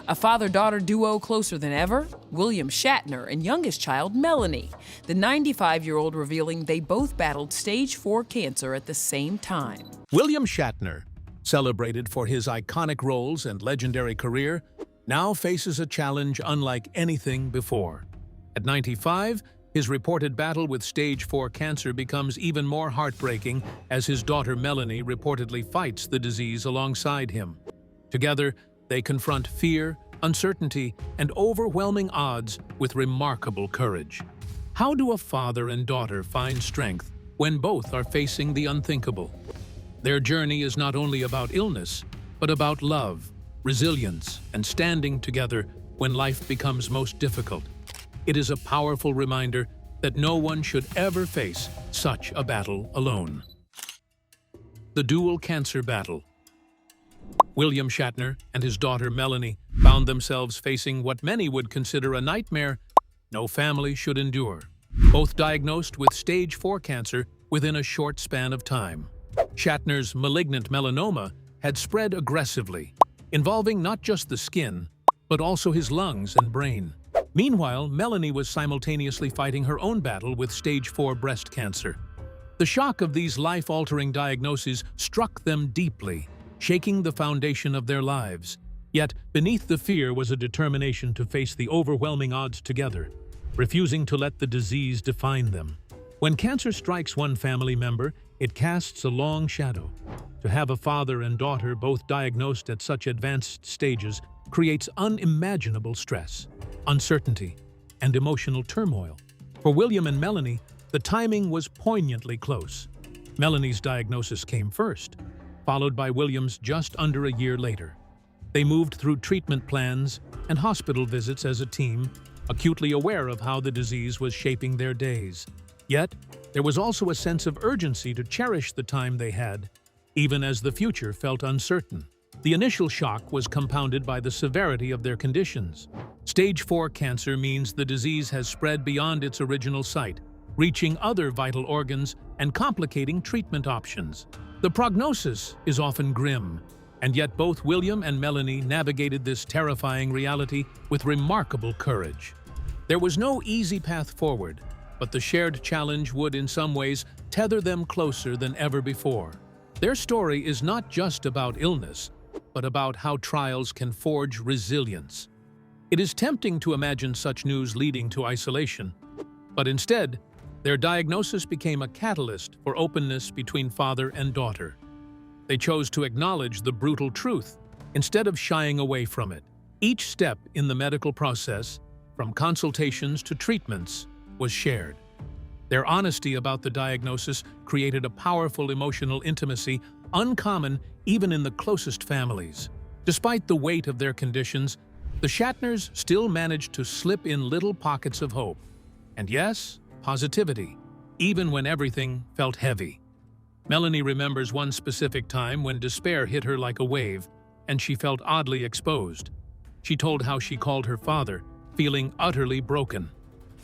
A father-daughter duo closer than ever? William Shatner and youngest child, Melanie. The 95-year-old revealing they both battled stage 4 cancer at the same time. William Shatner, celebrated for his iconic roles and legendary career, now faces a challenge unlike anything before. At 95, his reported battle with stage 4 cancer becomes even more heartbreaking as his daughter Melanie reportedly fights the disease alongside him. Together, they confront fear, uncertainty, and overwhelming odds with remarkable courage. How do a father and daughter find strength when both are facing the unthinkable? Their journey is not only about illness, but about love, resilience, and standing together when life becomes most difficult. It is a powerful reminder that no one should ever face such a battle alone. The dual cancer battle. William Shatner and his daughter Melanie found themselves facing what many would consider a nightmare no family should endure. Both diagnosed with stage 4 cancer within a short span of time. Shatner's malignant melanoma had spread aggressively, involving not just the skin, but also his lungs and brain. Meanwhile, Melanie was simultaneously fighting her own battle with stage 4 breast cancer. The shock of these life-altering diagnoses struck them deeply, shaking the foundation of their lives. Yet, beneath the fear was a determination to face the overwhelming odds together, refusing to let the disease define them. When cancer strikes one family member, it casts a long shadow. To have a father and daughter both diagnosed at such advanced stages creates unimaginable stress, uncertainty, and emotional turmoil. For William and Melanie, the timing was poignantly close. Melanie's diagnosis came first, followed by William's just under a year later. They moved through treatment plans and hospital visits as a team, acutely aware of how the disease was shaping their days. Yet, there was also a sense of urgency to cherish the time they had, even as the future felt uncertain. The initial shock was compounded by the severity of their conditions. Stage 4 cancer means the disease has spread beyond its original site, reaching other vital organs and complicating treatment options. The prognosis is often grim, and yet both William and Melanie navigated this terrifying reality with remarkable courage. There was no easy path forward, but the shared challenge would in some ways tether them closer than ever before. Their story is not just about illness, but about how trials can forge resilience. It is tempting to imagine such news leading to isolation, but instead, their diagnosis became a catalyst for openness between father and daughter. They chose to acknowledge the brutal truth instead of shying away from it. Each step in the medical process, from consultations to treatments, was shared. Their honesty about the diagnosis created a powerful emotional intimacy uncommon even in the closest families. Despite the weight of their conditions, the Shatners still managed to slip in little pockets of hope. And yes, positivity, even when everything felt heavy. Melanie remembers one specific time when despair hit her like a wave, and she felt oddly exposed. She told how she called her father, feeling utterly broken.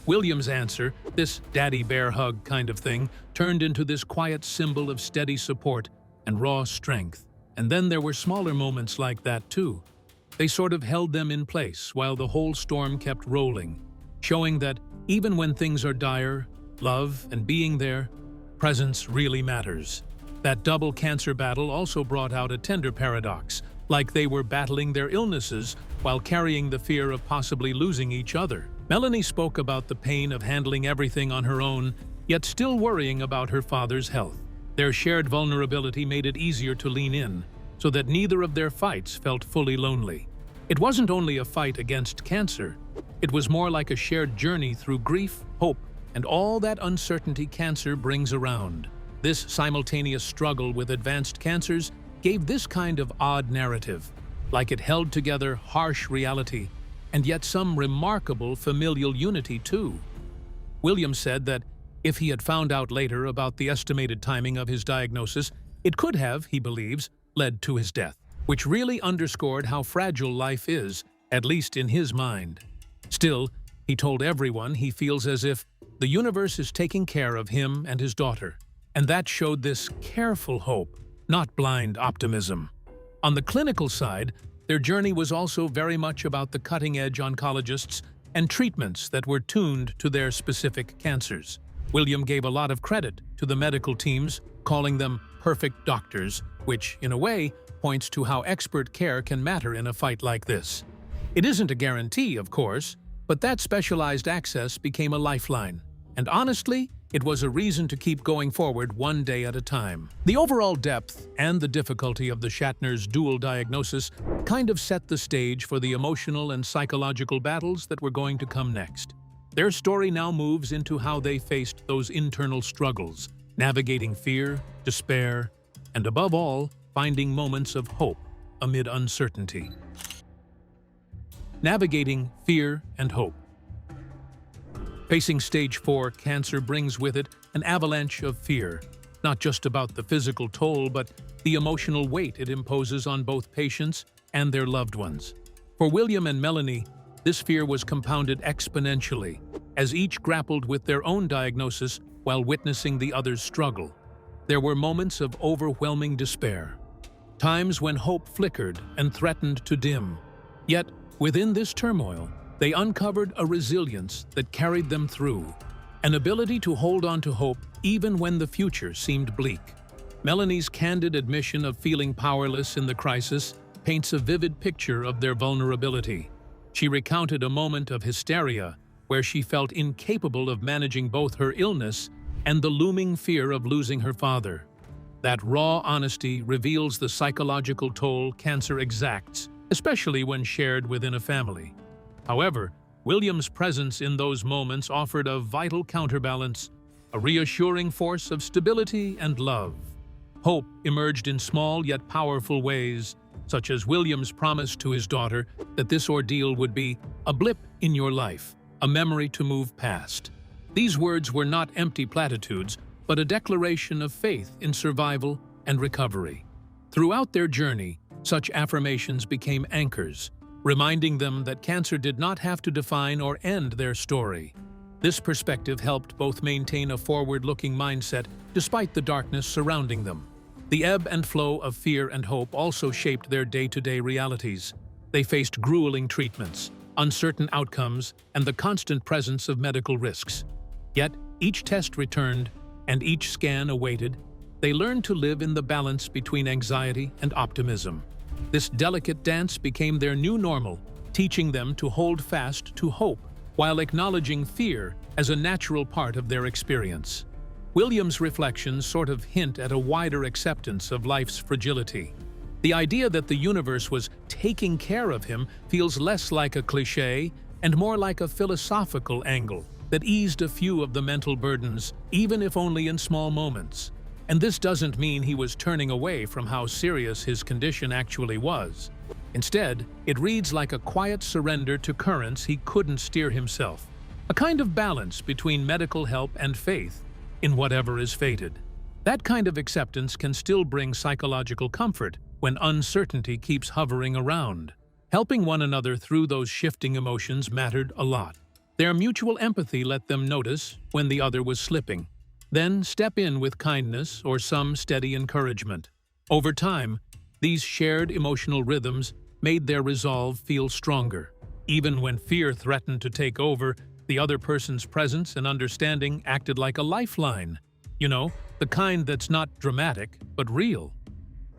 William's answer, this daddy bear hug kind of thing, turned into this quiet symbol of steady support and raw strength. And then there were smaller moments like that too. They sort of held them in place while the whole storm kept rolling, showing that even when things are dire, love and being there, presence really matters. That double cancer battle also brought out a tender paradox, like they were battling their illnesses while carrying the fear of possibly losing each other. Melanie spoke about the pain of handling everything on her own, yet still worrying about her father's health. Their shared vulnerability made it easier to lean in, so that neither of their fights felt fully lonely. It wasn't only a fight against cancer, it was more like a shared journey through grief, hope, and all that uncertainty cancer brings around. This simultaneous struggle with advanced cancers gave this kind of odd narrative, like it held together harsh reality and yet some remarkable familial unity too. William said that if he had found out later about the estimated timing of his diagnosis, it could have, he believes, led to his death, which really underscored how fragile life is, at least in his mind. Still, he told everyone he feels as if the universe is taking care of him and his daughter, and that showed this careful hope, not blind optimism. On the clinical side, their journey was also very much about the cutting-edge oncologists and treatments that were tuned to their specific cancers. William gave a lot of credit to the medical teams, calling them perfect doctors, which, in a way, points to how expert care can matter in a fight like this. It isn't a guarantee, of course, but that specialized access became a lifeline. And honestly, it was a reason to keep going forward one day at a time. The overall depth and the difficulty of the Shatner's dual diagnosis kind of set the stage for the emotional and psychological battles that were going to come next. Their story now moves into how they faced those internal struggles, navigating fear, despair, and above all, finding moments of hope amid uncertainty. Navigating fear and hope. Facing stage 4 cancer brings with it an avalanche of fear, not just about the physical toll, but the emotional weight it imposes on both patients and their loved ones. For William and Melanie, this fear was compounded exponentially, as each grappled with their own diagnosis while witnessing the other's struggle. There were moments of overwhelming despair, times when hope flickered and threatened to dim. Yet, within this turmoil, they uncovered a resilience that carried them through, an ability to hold on to hope even when the future seemed bleak. Melanie's candid admission of feeling powerless in the crisis paints a vivid picture of their vulnerability. She recounted a moment of hysteria where she felt incapable of managing both her illness and the looming fear of losing her father. That raw honesty reveals the psychological toll cancer exacts, especially when shared within a family. However, William's presence in those moments offered a vital counterbalance, a reassuring force of stability and love. Hope emerged in small yet powerful ways, such as William's promise to his daughter that this ordeal would be a blip in your life, a memory to move past. These words were not empty platitudes, but a declaration of faith in survival and recovery. Throughout their journey, such affirmations became anchors, reminding them that cancer did not have to define or end their story. This perspective helped both maintain a forward-looking mindset despite the darkness surrounding them. The ebb and flow of fear and hope also shaped their day-to-day realities. They faced grueling treatments, uncertain outcomes, and the constant presence of medical risks. Yet, each test returned, and each scan awaited. They learned to live in the balance between anxiety and optimism. This delicate dance became their new normal, teaching them to hold fast to hope while acknowledging fear as a natural part of their experience. William's reflections sort of hint at a wider acceptance of life's fragility. The idea that the universe was taking care of him feels less like a cliché and more like a philosophical angle that eased a few of the mental burdens, even if only in small moments. And this doesn't mean he was turning away from how serious his condition actually was. Instead, it reads like a quiet surrender to currents he couldn't steer himself, a kind of balance between medical help and faith in whatever is fated. That kind of acceptance can still bring psychological comfort when uncertainty keeps hovering around. Helping one another through those shifting emotions mattered a lot. Their mutual empathy let them notice when the other was slipping, then step in with kindness or some steady encouragement. Over time, these shared emotional rhythms made their resolve feel stronger. Even when fear threatened to take over, the other person's presence and understanding acted like a lifeline. You know, the kind that's not dramatic, but real.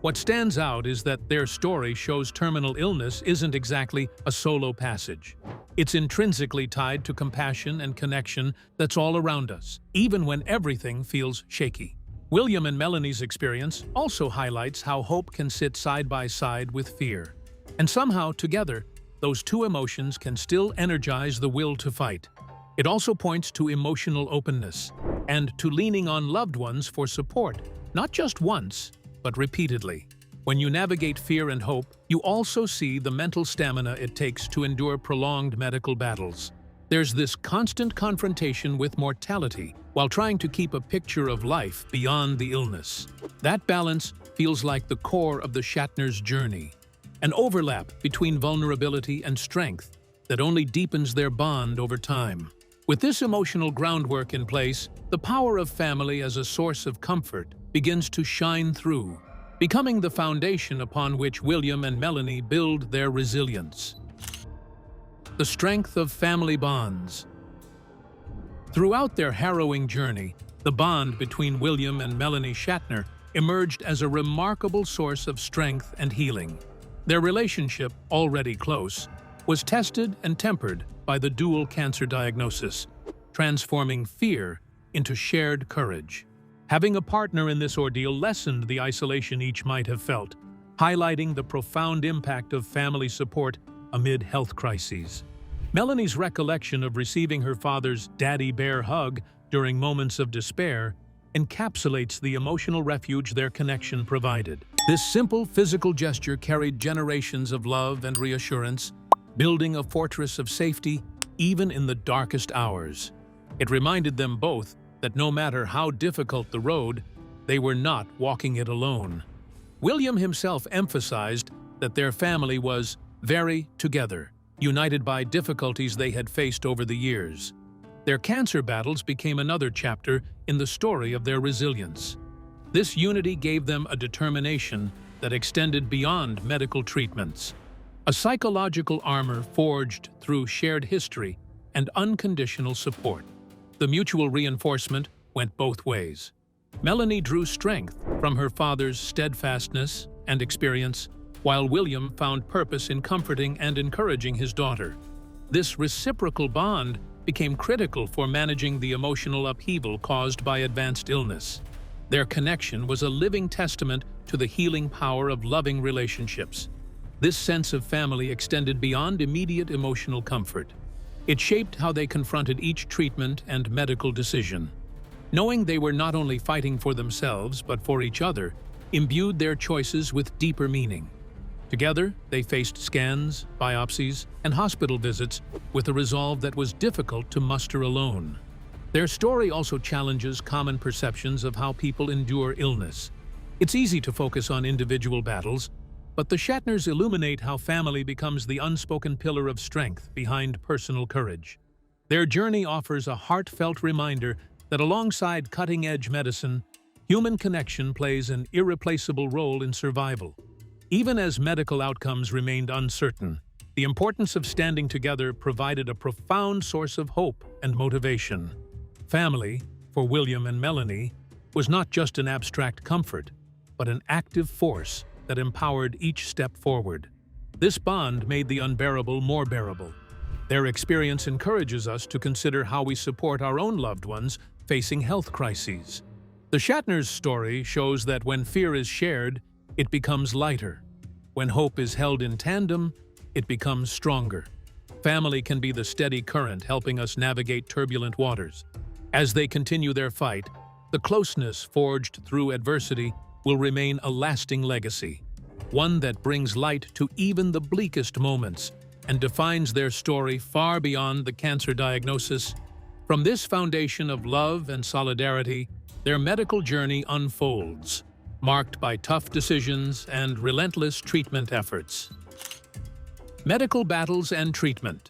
What stands out is that their story shows terminal illness isn't exactly a solo passage. It's intrinsically tied to compassion and connection that's all around us, even when everything feels shaky. William and Melanie's experience also highlights how hope can sit side by side with fear. And somehow, together, those two emotions can still energize the will to fight. It also points to emotional openness and to leaning on loved ones for support, not just once, but repeatedly. When you navigate fear and hope, you also see the mental stamina it takes to endure prolonged medical battles. There's this constant confrontation with mortality while trying to keep a picture of life beyond the illness. That balance feels like the core of the Shatner's journey, an overlap between vulnerability and strength that only deepens their bond over time. With this emotional groundwork in place, the power of family as a source of comfort begins to shine through, becoming the foundation upon which William and Melanie build their resilience. The strength of family bonds. Throughout their harrowing journey, the bond between William and Melanie Shatner emerged as a remarkable source of strength and healing. Their relationship, already close, was tested and tempered by the dual cancer diagnosis, transforming fear into shared courage. Having a partner in this ordeal lessened the isolation each might have felt, highlighting the profound impact of family support amid health crises. Melanie's recollection of receiving her father's daddy bear hug during moments of despair encapsulates the emotional refuge their connection provided. This simple physical gesture carried generations of love and reassurance, building a fortress of safety even in the darkest hours. It reminded them both that no matter how difficult the road, they were not walking it alone. William himself emphasized that their family was very together, united by difficulties they had faced over the years. Their cancer battles became another chapter in the story of their resilience. This unity gave them a determination that extended beyond medical treatments, a psychological armor forged through shared history and unconditional support. The mutual reinforcement went both ways. Melanie drew strength from her father's steadfastness and experience, while William found purpose in comforting and encouraging his daughter. This reciprocal bond became critical for managing the emotional upheaval caused by advanced illness. Their connection was a living testament to the healing power of loving relationships. This sense of family extended beyond immediate emotional comfort. It shaped how they confronted each treatment and medical decision. Knowing they were not only fighting for themselves but for each other, imbued their choices with deeper meaning. Together, they faced scans, biopsies, and hospital visits with a resolve that was difficult to muster alone. Their story also challenges common perceptions of how people endure illness. It's easy to focus on individual battles, but the Shatners illuminate how family becomes the unspoken pillar of strength behind personal courage. Their journey offers a heartfelt reminder that alongside cutting-edge medicine, human connection plays an irreplaceable role in survival. Even as medical outcomes remained uncertain, the importance of standing together provided a profound source of hope and motivation. Family, for William and Melanie, was not just an abstract comfort, but an active force that empowered each step forward. This bond made the unbearable more bearable. Their experience encourages us to consider how we support our own loved ones facing health crises. The Shatners' story shows that when fear is shared, it becomes lighter. When hope is held in tandem, it becomes stronger. Family can be the steady current helping us navigate turbulent waters. As they continue their fight, the closeness forged through adversity will remain a lasting legacy, one that brings light to even the bleakest moments and defines their story far beyond the cancer diagnosis. From this foundation of love and solidarity, their medical journey unfolds, marked by tough decisions and relentless treatment efforts. Medical battles and treatment.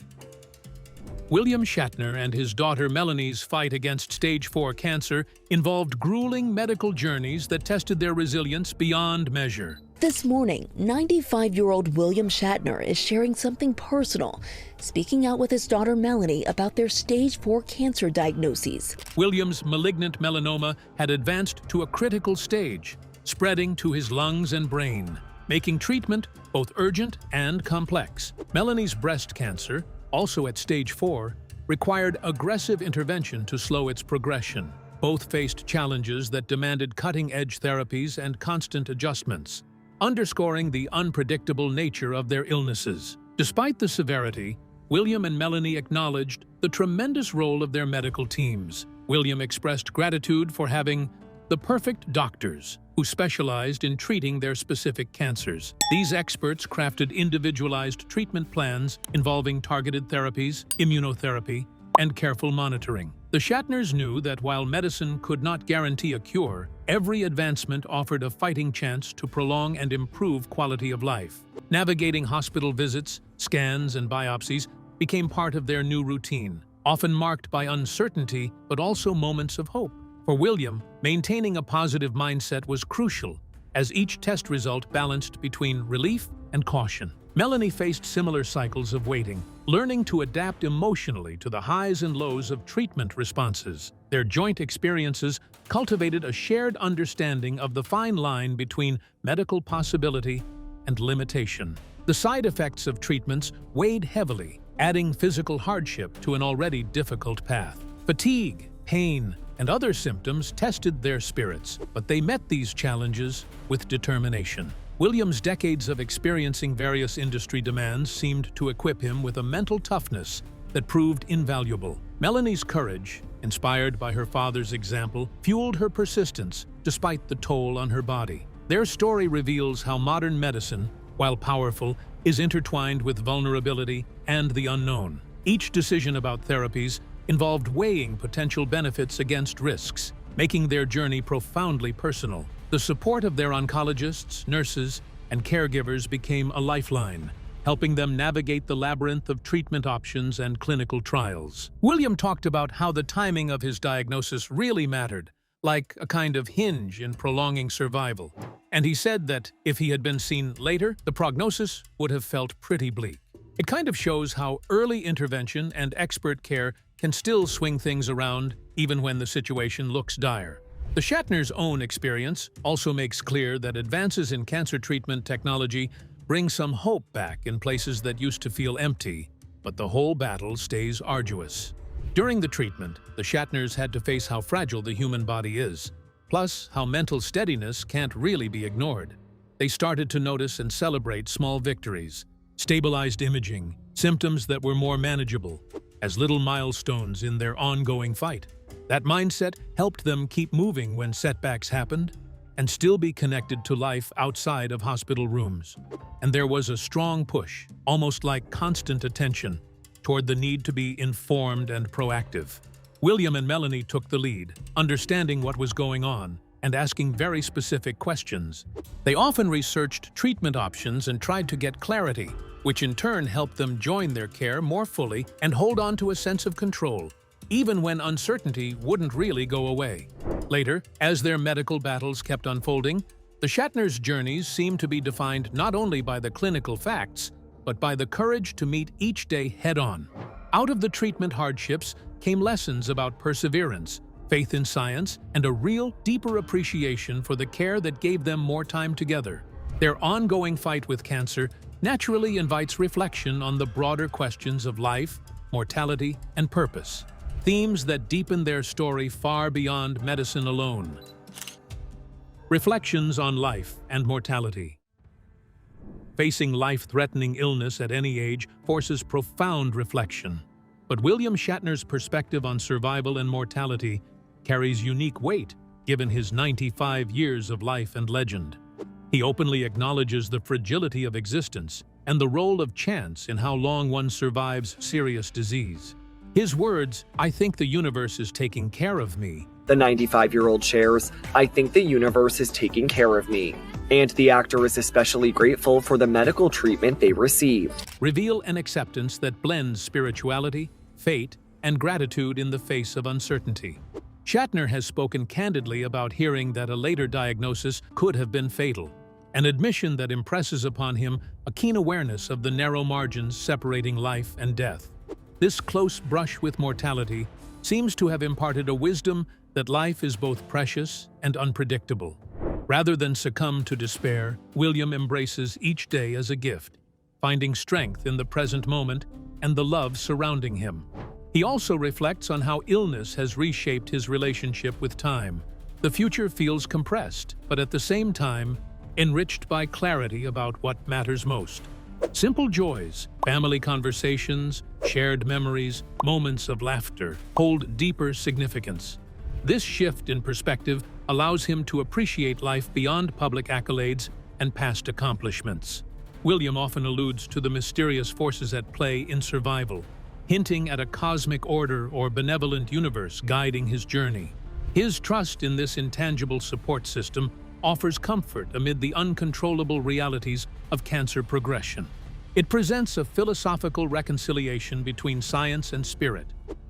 William Shatner and his daughter Melanie's fight against stage 4 cancer involved grueling medical journeys that tested their resilience beyond measure. This morning, 95-year-old William Shatner is sharing something personal, speaking out with his daughter Melanie about their stage 4 cancer diagnoses. William's malignant melanoma had advanced to a critical stage, spreading to his lungs and brain, making treatment both urgent and complex. Melanie's breast cancer, also at stage 4, required aggressive intervention to slow its progression. Both faced challenges that demanded cutting-edge therapies and constant adjustments, underscoring the unpredictable nature of their illnesses. Despite the severity, William and Melanie acknowledged the tremendous role of their medical teams. William expressed gratitude for having the perfect doctors who specialized in treating their specific cancers. These experts crafted individualized treatment plans involving targeted therapies, immunotherapy, and careful monitoring. The Shatners knew that while medicine could not guarantee a cure, every advancement offered a fighting chance to prolong and improve quality of life. Navigating hospital visits, scans, and biopsies became part of their new routine, often marked by uncertainty but also moments of hope. For William, maintaining a positive mindset was crucial, as each test result balanced between relief and caution. Melanie faced similar cycles of waiting, learning to adapt emotionally to the highs and lows of treatment responses. Their joint experiences cultivated a shared understanding of the fine line between medical possibility and limitation. The side effects of treatments weighed heavily, adding physical hardship to an already difficult path. Fatigue, pain, and other symptoms tested their spirits, but they met these challenges with determination. William's decades of experiencing various industry demands seemed to equip him with a mental toughness that proved invaluable. Melanie's courage, inspired by her father's example, fueled her persistence despite the toll on her body. Their story reveals how modern medicine, while powerful, is intertwined with vulnerability and the unknown. Each decision about therapies involved weighing potential benefits against risks, making their journey profoundly personal. The support of their oncologists, nurses, and caregivers became a lifeline, helping them navigate the labyrinth of treatment options and clinical trials. William talked about how the timing of his diagnosis really mattered, like a kind of hinge in prolonging survival. And he said that if he had been seen later, the prognosis would have felt pretty bleak. It kind of shows how early intervention and expert care can still swing things around even when the situation looks dire. The Shatner's own experience also makes clear that advances in cancer treatment technology bring some hope back in places that used to feel empty, but the whole battle stays arduous. During the treatment, the Shatners had to face how fragile the human body is, plus how mental steadiness can't really be ignored. They started to notice and celebrate small victories, stabilized imaging, symptoms that were more manageable, as little milestones in their ongoing fight. That mindset helped them keep moving when setbacks happened and still be connected to life outside of hospital rooms. And there was a strong push, almost like constant attention, toward the need to be informed and proactive. William and Melanie took the lead, understanding what was going on and asking very specific questions. They often researched treatment options and tried to get clarity, which in turn helped them join their care more fully and hold on to a sense of control, even when uncertainty wouldn't really go away. Later, as their medical battles kept unfolding, the Shatners' journeys seemed to be defined not only by the clinical facts, but by the courage to meet each day head-on. Out of the treatment hardships came lessons about perseverance, faith in science, and a real, deeper appreciation for the care that gave them more time together. Their ongoing fight with cancer naturally invites reflection on the broader questions of life, mortality, and purpose, themes that deepen their story far beyond medicine alone. Reflections on life and mortality. Facing life-threatening illness at any age forces profound reflection. But William Shatner's perspective on survival and mortality carries unique weight given his 95 years of life and legend. He openly acknowledges the fragility of existence and the role of chance in how long one survives serious disease. His words, "I think the universe is taking care of me," The 95-year-old shares, "I think the universe is taking care of me." And the actor is especially grateful for the medical treatment they received. reveal an acceptance that blends spirituality, fate, and gratitude in the face of uncertainty. Shatner has spoken candidly about hearing that a later diagnosis could have been fatal, an admission that impresses upon him a keen awareness of the narrow margins separating life and death. This close brush with mortality seems to have imparted a wisdom that life is both precious and unpredictable. Rather than succumb to despair, William embraces each day as a gift, finding strength in the present moment and the love surrounding him. He also reflects on how illness has reshaped his relationship with time. The future feels compressed, but at the same time, enriched by clarity about what matters most. Simple joys, family conversations, shared memories, moments of laughter hold deeper significance. This shift in perspective allows him to appreciate life beyond public accolades and past accomplishments. William often alludes to the mysterious forces at play in survival, hinting at a cosmic order or benevolent universe guiding his journey. His trust in this intangible support system offers comfort amid the uncontrollable realities of cancer progression. It presents a philosophical reconciliation between science and spirit,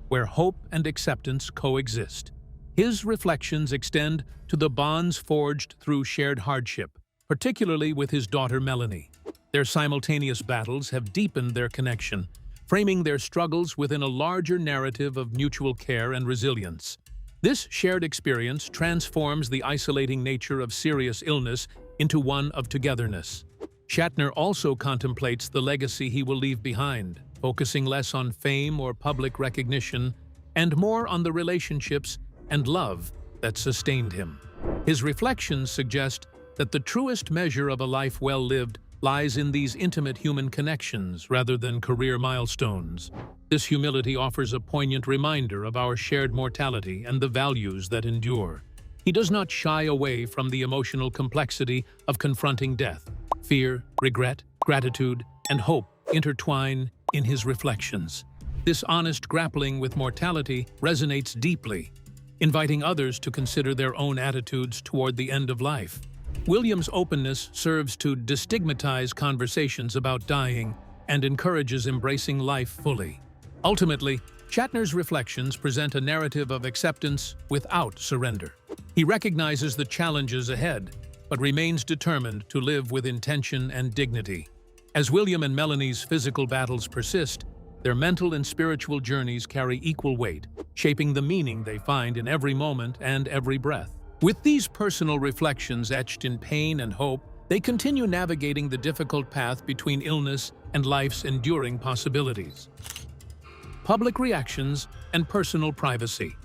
where hope and acceptance coexist. His reflections extend to the bonds forged through shared hardship, particularly with his daughter Melanie. Their simultaneous battles have deepened their connection, framing their struggles within a larger narrative of mutual care and resilience. This shared experience transforms the isolating nature of serious illness into one of togetherness. Shatner also contemplates the legacy he will leave behind, focusing less on fame or public recognition and more on the relationships and love that sustained him. His reflections suggest that the truest measure of a life well lived lies in these intimate human connections rather than career milestones. This humility offers a poignant reminder of our shared mortality and the values that endure. He does not shy away from the emotional complexity of confronting death. Fear, regret, gratitude, and hope intertwine in his reflections. This honest grappling with mortality resonates deeply, inviting others to consider their own attitudes toward the end of life. William's openness serves to destigmatize conversations about dying and encourages embracing life fully. Ultimately, Shatner's reflections present a narrative of acceptance without surrender. He recognizes the challenges ahead, but remains determined to live with intention and dignity. As William and Melanie's physical battles persist, their mental and spiritual journeys carry equal weight, shaping the meaning they find in every moment and every breath. With these personal reflections etched in pain and hope, they continue navigating the difficult path between illness and life's enduring possibilities. Public reactions and personal privacy.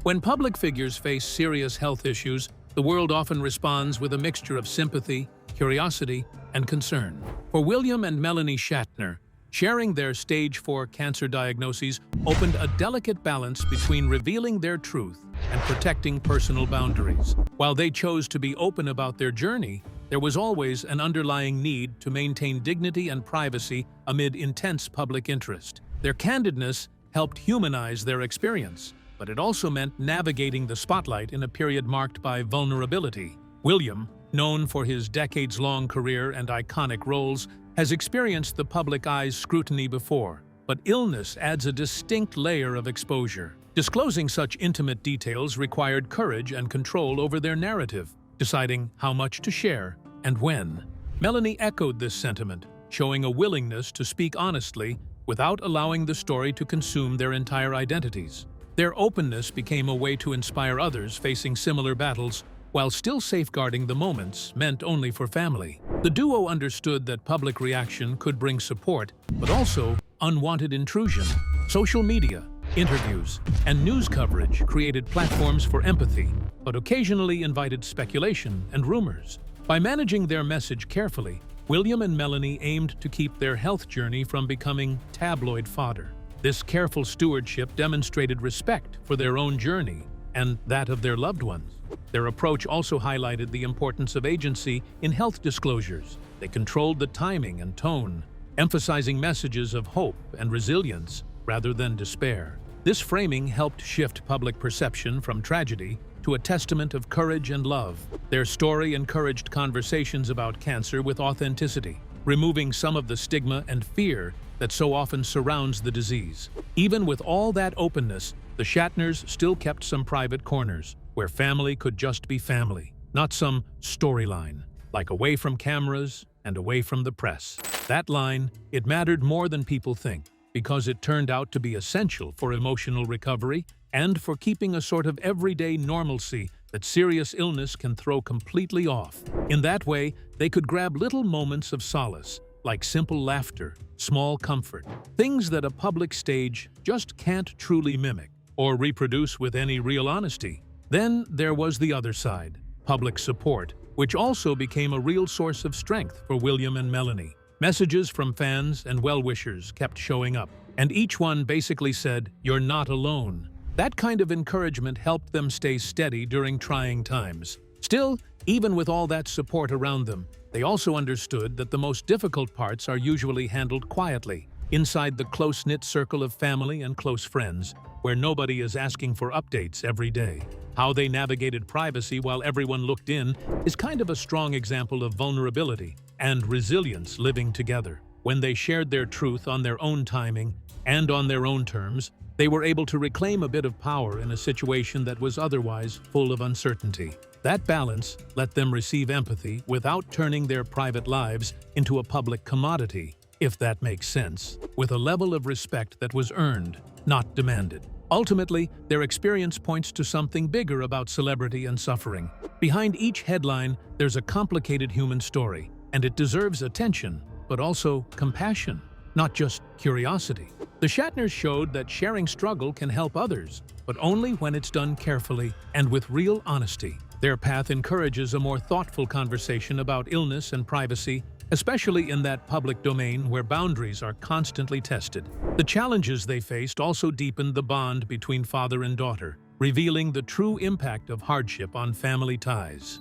When public figures face serious health issues, the world often responds with a mixture of sympathy, curiosity, and concern. For William and Melanie Shatner, sharing their stage 4 cancer diagnoses opened a delicate balance between revealing their truth and protecting personal boundaries. While they chose to be open about their journey, there was always an underlying need to maintain dignity and privacy amid intense public interest. Their candidness helped humanize their experience, but it also meant navigating the spotlight in a period marked by vulnerability. William, known for his decades-long career and iconic roles, has experienced the public eye's scrutiny before, but illness adds a distinct layer of exposure. Disclosing such intimate details required courage and control over their narrative, deciding how much to share and when. Melanie echoed this sentiment, showing a willingness to speak honestly without allowing the story to consume their entire identities. Their openness became a way to inspire others facing similar battles, while still safeguarding the moments meant only for family. The duo understood that public reaction could bring support, but also unwanted intrusion. Social media, interviews, and news coverage created platforms for empathy, but occasionally invited speculation and rumors. By managing their message carefully, William and Melanie aimed to keep their health journey from becoming tabloid fodder. This careful stewardship demonstrated respect for their own journey and that of their loved ones. Their approach also highlighted the importance of agency in health disclosures. They controlled the timing and tone, emphasizing messages of hope and resilience rather than despair. This framing helped shift public perception from tragedy to a testament of courage and love. Their story encouraged conversations about cancer with authenticity, removing some of the stigma and fear that so often surrounds the disease. Even with all that openness, the Shatners still kept some private corners, where family could just be family, not some storyline, like away from cameras and away from the press. That line, it mattered more than people think, because it turned out to be essential for emotional recovery and for keeping a sort of everyday normalcy that serious illness can throw completely off. In that way, they could grab little moments of solace, like simple laughter, small comfort, things that a public stage just can't truly mimic or reproduce with any real honesty. Then there was the other side, public support, which also became a real source of strength for William and Melanie. Messages from fans and well-wishers kept showing up, and each one basically said, "You're not alone." That kind of encouragement helped them stay steady during trying times. Still, even with all that support around them, they also understood that the most difficult parts are usually handled quietly, inside the close-knit circle of family and close friends, where nobody is asking for updates every day. How they navigated privacy while everyone looked in is kind of a strong example of vulnerability and resilience living together. When they shared their truth on their own timing and on their own terms, they were able to reclaim a bit of power in a situation that was otherwise full of uncertainty. That balance let them receive empathy without turning their private lives into a public commodity, if that makes sense, with a level of respect that was earned, not demanded. Ultimately, their experience points to something bigger about celebrity and suffering. Behind each headline, there's a complicated human story, and it deserves attention, but also compassion, not just curiosity. The Shatners showed that sharing struggle can help others, but only when it's done carefully and with real honesty. Their path encourages a more thoughtful conversation about illness and privacy, especially in that public domain where boundaries are constantly tested. The challenges they faced also deepened the bond between father and daughter, revealing the true impact of hardship on family ties.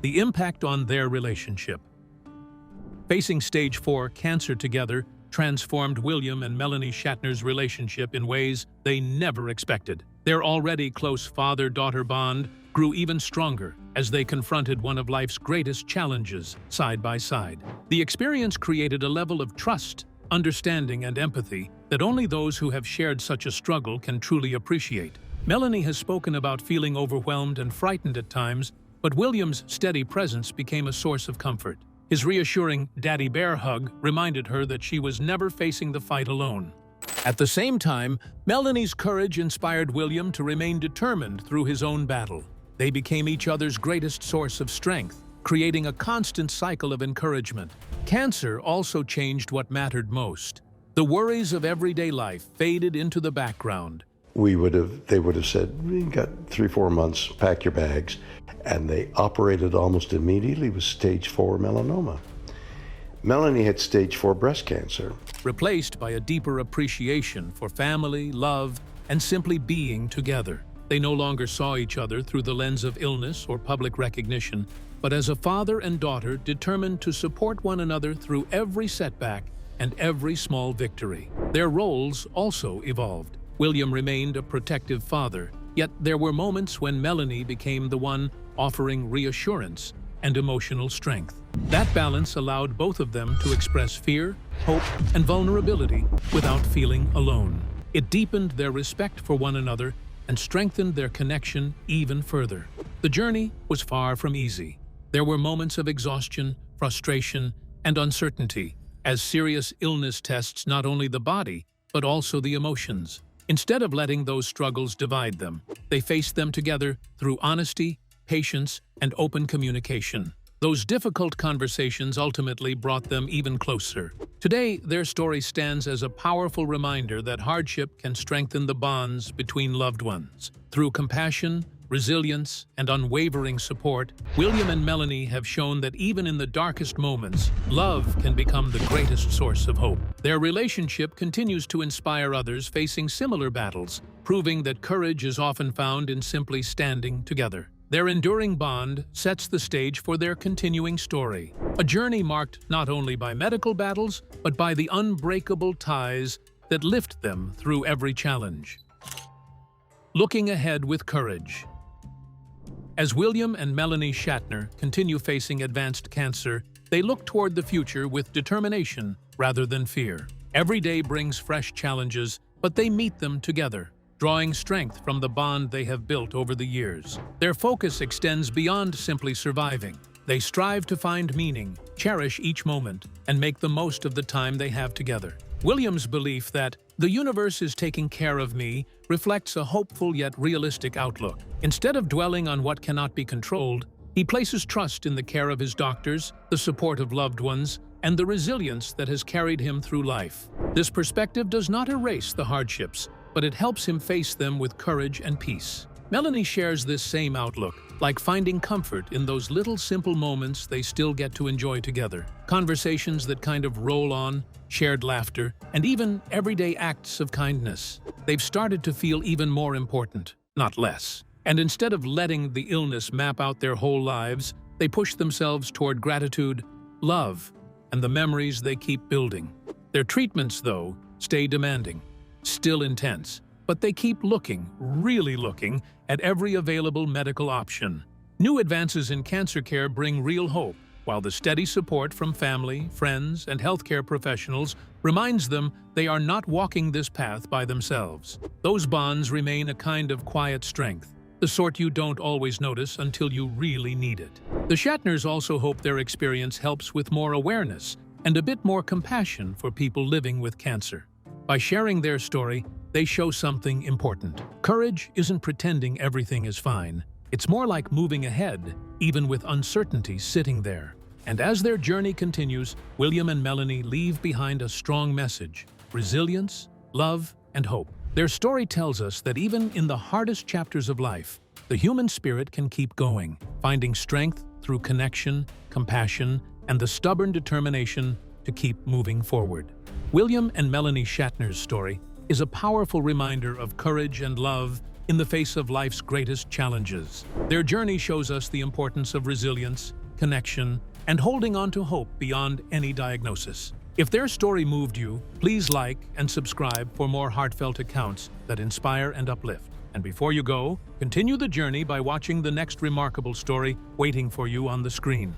The impact on their relationship. Facing stage 4 cancer together transformed William and Melanie Shatner's relationship in ways they never expected. Their already close father-daughter bond grew even stronger as they confronted one of life's greatest challenges side by side. The experience created a level of trust, understanding, and empathy that only those who have shared such a struggle can truly appreciate. Melanie has spoken about feeling overwhelmed and frightened at times, but William's steady presence became a source of comfort. His reassuring daddy bear hug reminded her that she was never facing the fight alone. At the same time, Melanie's courage inspired William to remain determined through his own battle. They became each other's greatest source of strength, creating a constant cycle of encouragement. Cancer also changed what mattered most. The worries of everyday life faded into the background. They would have said, you got 3-4 months, pack your bags. And they operated almost immediately with stage 4 melanoma. Melanie had stage 4 breast cancer. Replaced by a deeper appreciation for family, love, and simply being together. They no longer saw each other through the lens of illness or public recognition, but as a father and daughter determined to support one another through every setback and every small victory. Their roles also evolved. William remained a protective father, yet there were moments when Melanie became the one offering reassurance and emotional strength. That balance allowed both of them to express fear, hope, and vulnerability without feeling alone. It deepened their respect for one another and strengthened their connection even further. The journey was far from easy. There were moments of exhaustion, frustration, and uncertainty, as serious illness tests not only the body, but also the emotions. Instead of letting those struggles divide them, they faced them together through honesty, patience, and open communication. Those difficult conversations ultimately brought them even closer. Today, their story stands as a powerful reminder that hardship can strengthen the bonds between loved ones. Through compassion, resilience, and unwavering support, William and Melanie have shown that even in the darkest moments, love can become the greatest source of hope. Their relationship continues to inspire others facing similar battles, proving that courage is often found in simply standing together. Their enduring bond sets the stage for their continuing story, a journey marked not only by medical battles, but by the unbreakable ties that lift them through every challenge. Looking ahead with courage. As William and Melanie Shatner continue facing advanced cancer, they look toward the future with determination rather than fear. Every day brings fresh challenges, but they meet them together, drawing strength from the bond they have built over the years. Their focus extends beyond simply surviving. They strive to find meaning, cherish each moment, and make the most of the time they have together. William's belief that the universe is taking care of me reflects a hopeful yet realistic outlook. Instead of dwelling on what cannot be controlled, he places trust in the care of his doctors, the support of loved ones, and the resilience that has carried him through life. This perspective does not erase the hardships, but it helps him face them with courage and peace. Melanie shares this same outlook, like finding comfort in those little simple moments they still get to enjoy together. Conversations that kind of roll on, shared laughter, and even everyday acts of kindness. They've started to feel even more important, not less. And instead of letting the illness map out their whole lives, they push themselves toward gratitude, love, and the memories they keep building. Their treatments, though, stay demanding, still intense, but they keep looking, really looking, at every available medical option. New advances in cancer care bring real hope, while the steady support from family, friends, and healthcare professionals reminds them they are not walking this path by themselves. Those bonds remain a kind of quiet strength, the sort you don't always notice until you really need it. The Shatners also hope their experience helps with more awareness and a bit more compassion for people living with cancer. By sharing their story, they show something important. Courage isn't pretending everything is fine. It's more like moving ahead, even with uncertainty sitting there. And as their journey continues, William and Melanie leave behind a strong message: resilience, love, and hope. Their story tells us that even in the hardest chapters of life, the human spirit can keep going, finding strength through connection, compassion, and the stubborn determination to keep moving forward. William and Melanie Shatner's story is a powerful reminder of courage and love in the face of life's greatest challenges. Their journey shows us the importance of resilience, connection, and holding on to hope beyond any diagnosis. If their story moved you, please like and subscribe for more heartfelt accounts that inspire and uplift. And before you go, continue the journey by watching the next remarkable story waiting for you on the screen.